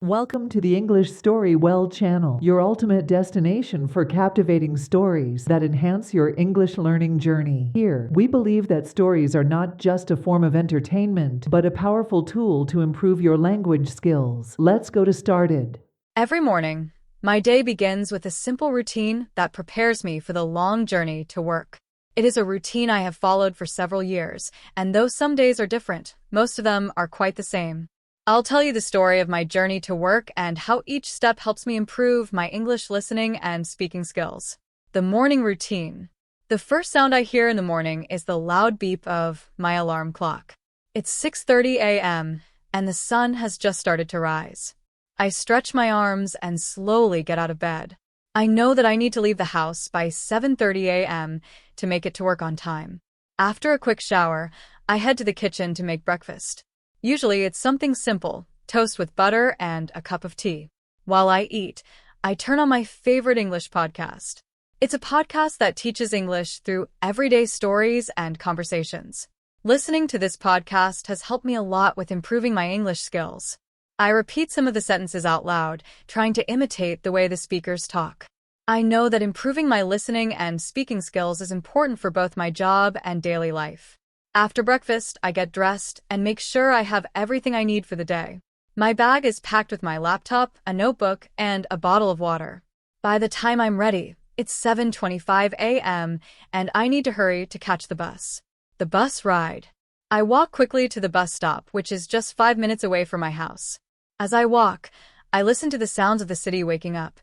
Welcome to the Englishstorywell channel, your ultimate destination for captivating stories that enhance your English learning journey. Here, we believe that stories are not just a form of entertainment, but a powerful tool to improve your language skills. Let's go to started. Every morning, my day begins with a simple routine that prepares me for the long journey to work. It is a routine I have followed for several years, and though some days are different, most of them are quite the same. I'll tell you the story of my journey to work and how each step helps me improve my English listening and speaking skills. The morning routine. The first sound I hear in the morning is the loud beep of my alarm clock. It's 6:30 a.m., and the sun has just started to rise. I stretch my arms and slowly get out of bed. I know that I need to leave the house by 7:30 a.m. to make it to work on time. After a quick shower, I head to the kitchen to make breakfast. Usually it's something simple, toast with butter and a cup of tea. While I eat, I turn on my favorite English podcast. It's a podcast that teaches English through everyday stories and conversations. Listening to this podcast has helped me a lot with improving my English skills. I repeat some of the sentences out loud, trying to imitate the way the speakers talk. I know that improving my listening and speaking skills is important for both my job and daily life. After breakfast, I get dressed and make sure I have everything I need for the day. My bag is packed with my laptop, a notebook, and a bottle of water. By the time I'm ready, it's 7:25 a.m., and I need to hurry to catch the bus. The bus ride. I walk quickly to the bus stop, which is just 5 minutes away from my house. As I walk, I listen to the sounds of the city waking up,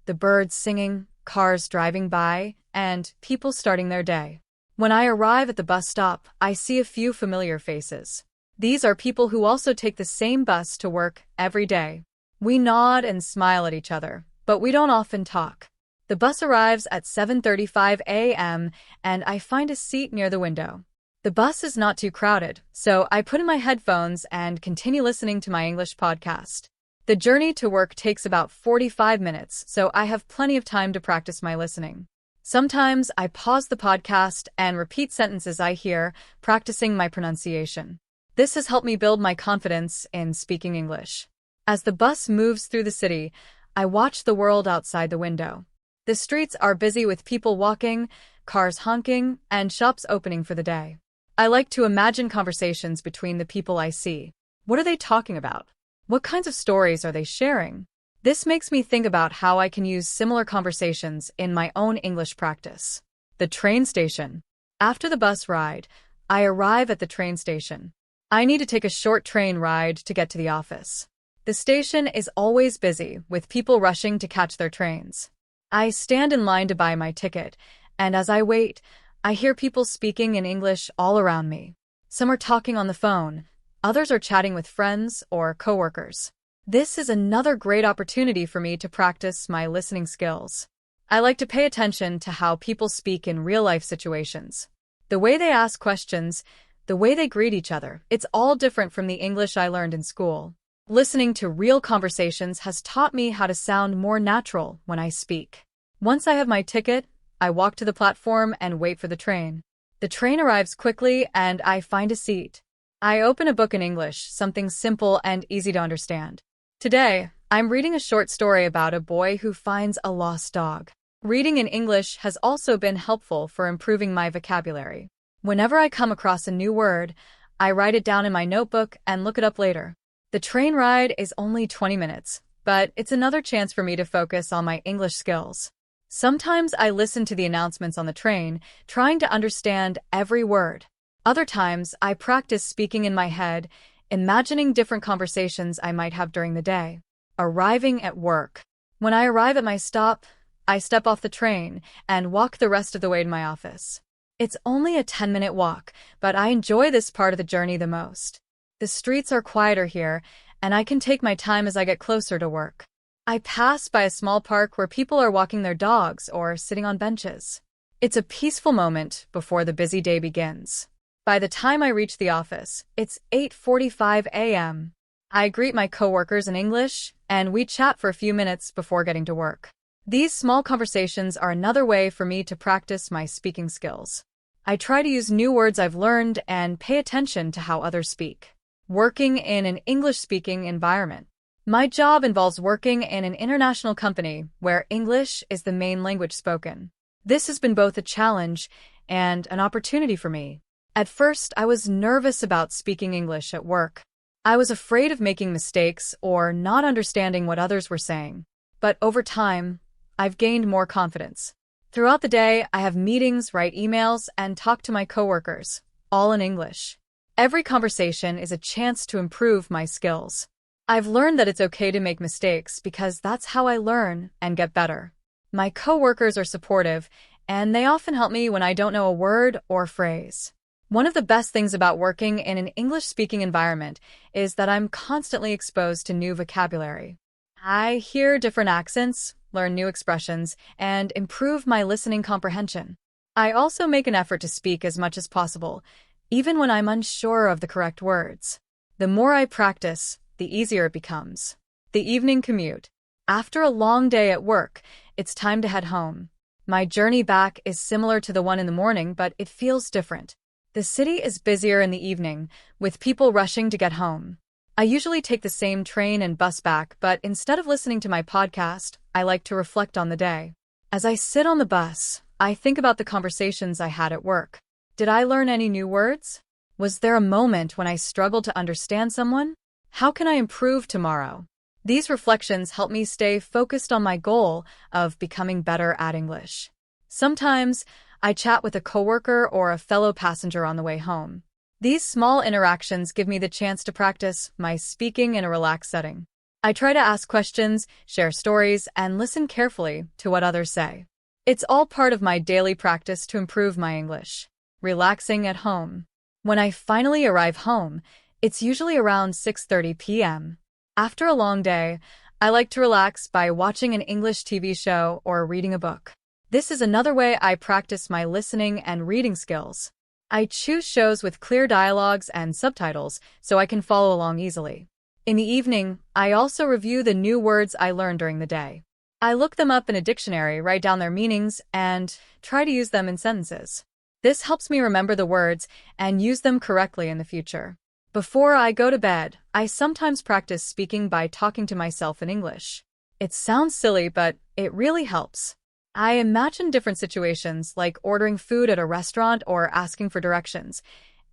the birds singing, cars driving by, and people starting their day. When I arrive at the bus stop, I see a few familiar faces. These are people who also take the same bus to work every day. We nod and smile at each other, but we don't often talk. The bus arrives at 7:35 a.m., and I find a seat near the window. The bus is not too crowded, so I put in my headphones and continue listening to my English podcast. The journey to work takes about 45 minutes, so I have plenty of time to practice my listening. Sometimes I pause the podcast and repeat sentences I hear, practicing my pronunciation. This has helped me build my confidence in speaking English. As the bus moves through the city, I watch the world outside the window. The streets are busy with people walking, cars honking, and shops opening for the day. I like to imagine conversations between the people I see. What are they talking about? What kinds of stories are they sharing? This makes me think about how I can use similar conversations in my own English practice. The train station. After the bus ride, I arrive at the train station. I need to take a short train ride to get to the office. The station is always busy, with people rushing to catch their trains. I stand in line to buy my ticket, and as I wait, I hear people speaking in English all around me. Some are talking on the phone, others are chatting with friends or coworkers. This is another great opportunity for me to practice my listening skills. I like to pay attention to how people speak in real-life situations. The way they ask questions, the way they greet each other, it's all different from the English I learned in school. Listening to real conversations has taught me how to sound more natural when I speak. Once I have my ticket, I walk to the platform and wait for the train. The train arrives quickly and I find a seat. I open a book in English, something simple and easy to understand. Today, I'm reading a short story about a boy who finds a lost dog. Reading in English has also been helpful for improving my vocabulary. Whenever I come across a new word, I write it down in my notebook and look it up later. The train ride is only 20 minutes, but it's another chance for me to focus on my English skills. Sometimes I listen to the announcements on the train, trying to understand every word. Other times, I practice speaking in my head, imagining different conversations I might have during the day. Arriving at work. When I arrive at my stop, I step off the train and walk the rest of the way to my office. It's only a 10-minute walk, but I enjoy this part of the journey the most. The streets are quieter here, and I can take my time as I get closer to work. I pass by a small park where people are walking their dogs or sitting on benches. It's a peaceful moment before the busy day begins. By the time I reach the office, it's 8:45 a.m. I greet my coworkers in English, and we chat for a few minutes before getting to work. These small conversations are another way for me to practice my speaking skills. I try to use new words I've learned and pay attention to how others speak. Working in an English-speaking environment. My job involves working in an international company where English is the main language spoken. This has been both a challenge and an opportunity for me. At first, I was nervous about speaking English at work. I was afraid of making mistakes or not understanding what others were saying. But over time, I've gained more confidence. Throughout the day, I have meetings, write emails, and talk to my coworkers, all in English. Every conversation is a chance to improve my skills. I've learned that it's okay to make mistakes because that's how I learn and get better. My coworkers are supportive, and they often help me when I don't know a word or phrase. One of the best things about working in an English-speaking environment is that I'm constantly exposed to new vocabulary. I hear different accents, learn new expressions, and improve my listening comprehension. I also make an effort to speak as much as possible, even when I'm unsure of the correct words. The more I practice, the easier it becomes. The evening commute. After a long day at work, it's time to head home. My journey back is similar to the one in the morning, but it feels different. The city is busier in the evening, with people rushing to get home. I usually take the same train and bus back, but instead of listening to my podcast, I like to reflect on the day. As I sit on the bus, I think about the conversations I had at work. Did I learn any new words? Was there a moment when I struggled to understand someone? How can I improve tomorrow? These reflections help me stay focused on my goal of becoming better at English. Sometimes, I chat with a coworker or a fellow passenger on the way home. These small interactions give me the chance to practice my speaking in a relaxed setting. I try to ask questions, share stories, and listen carefully to what others say. It's all part of my daily practice to improve my English. Relaxing at home. When I finally arrive home, it's usually around 6:30 p.m. After a long day, I like to relax by watching an English TV show or reading a book. This is another way I practice my listening and reading skills. I choose shows with clear dialogues and subtitles so I can follow along easily. In the evening, I also review the new words I learned during the day. I look them up in a dictionary, write down their meanings, and try to use them in sentences. This helps me remember the words and use them correctly in the future. Before I go to bed, I sometimes practice speaking by talking to myself in English. It sounds silly, but it really helps. I imagine different situations like ordering food at a restaurant or asking for directions,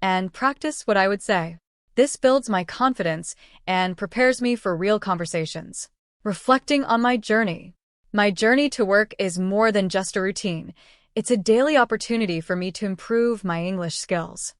and practice what I would say. This builds my confidence and prepares me for real conversations. Reflecting on my journey. My journey to work is more than just a routine. It's a daily opportunity for me to improve my English skills.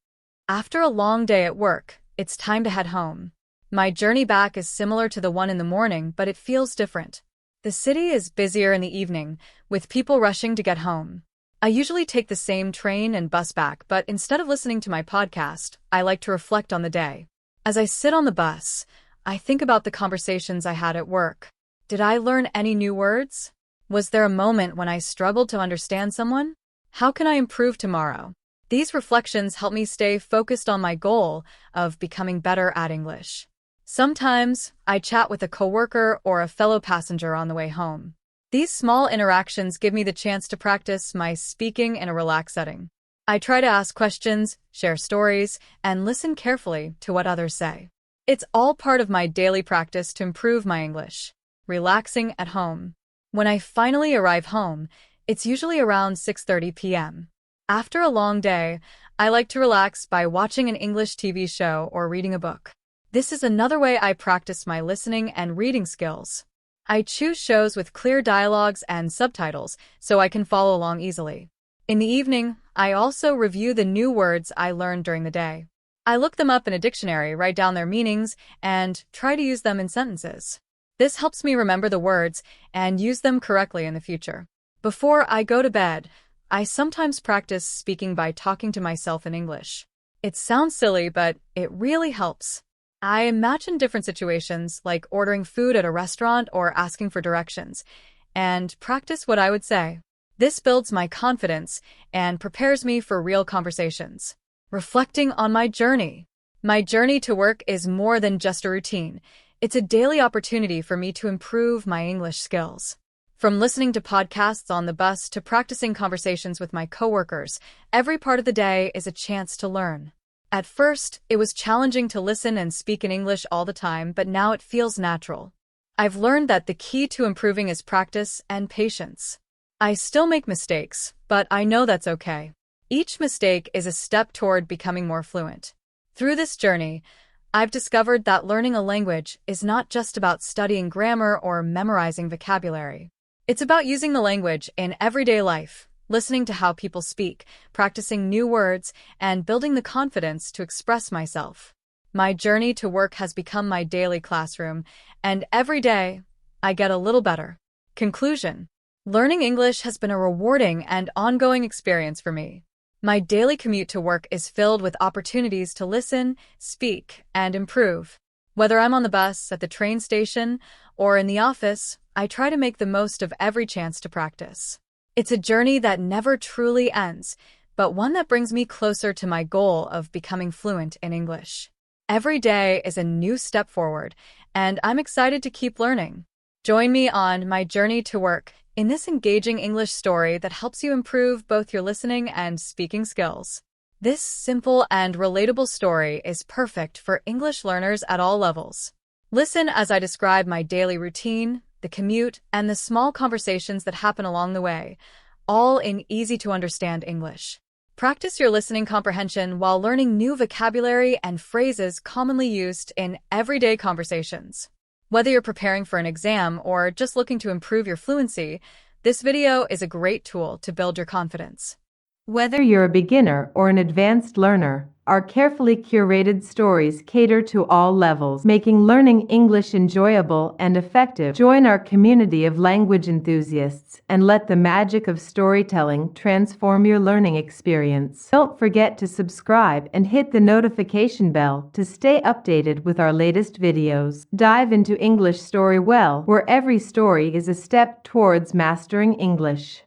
After a long day at work, it's time to head home. My journey back is similar to the one in the morning, but it feels different. The city is busier in the evening, with people rushing to get home. I usually take the same train and bus back, but instead of listening to my podcast, I like to reflect on the day. As I sit on the bus, I think about the conversations I had at work. Did I learn any new words? Was there a moment when I struggled to understand someone? How can I improve tomorrow? These reflections help me stay focused on my goal of becoming better at English. Sometimes, I chat with a coworker or a fellow passenger on the way home. These small interactions give me the chance to practice my speaking in a relaxed setting. I try to ask questions, share stories, and listen carefully to what others say. It's all part of my daily practice to improve my English. Relaxing at home. When I finally arrive home, it's usually around 6:30 p.m. After a long day, I like to relax by watching an English TV show or reading a book. This is another way I practice my listening and reading skills. I choose shows with clear dialogues and subtitles so I can follow along easily. In the evening, I also review the new words I learned during the day. I look them up in a dictionary, write down their meanings, and try to use them in sentences. This helps me remember the words and use them correctly in the future. Before I go to bed, I sometimes practice speaking by talking to myself in English. It sounds silly, but it really helps. I imagine different situations like ordering food at a restaurant or asking for directions, and practice what I would say. This builds my confidence and prepares me for real conversations. Reflecting on my journey. My journey to work is more than just a routine. It's a daily opportunity for me to improve my English skills. From listening to podcasts on the bus to practicing conversations with my coworkers, every part of the day is a chance to learn. At first, it was challenging to listen and speak in English all the time, but now it feels natural. I've learned that the key to improving is practice and patience. I still make mistakes, but I know that's okay. Each mistake is a step toward becoming more fluent. Through this journey, I've discovered that learning a language is not just about studying grammar or memorizing vocabulary. It's about using the language in everyday life, listening to how people speak, practicing new words, and building the confidence to express myself. My journey to work has become my daily classroom, and every day, I get a little better. Conclusion: learning English has been a rewarding and ongoing experience for me. My daily commute to work is filled with opportunities to listen, speak, and improve. Whether I'm on the bus, at the train station, or in the office, I try to make the most of every chance to practice. It's a journey that never truly ends, but one that brings me closer to my goal of becoming fluent in English. Every day is a new step forward, and I'm excited to keep learning. Join me on my journey to work in this engaging English story that helps you improve both your listening and speaking skills. This simple and relatable story is perfect for English learners at all levels. Listen as I describe my daily routine, the commute, and the small conversations that happen along the way, all in easy-to-understand English. Practice your listening comprehension while learning new vocabulary and phrases commonly used in everyday conversations. Whether you're preparing for an exam or just looking to improve your fluency, this video is a great tool to build your confidence. Whether you're a beginner or an advanced learner, our carefully curated stories cater to all levels, making learning English enjoyable and effective. Join our community of language enthusiasts and let the magic of storytelling transform your learning experience. Don't forget to subscribe and hit the notification bell to stay updated with our latest videos. Dive into Englishstorywell, where every story is a step towards mastering English.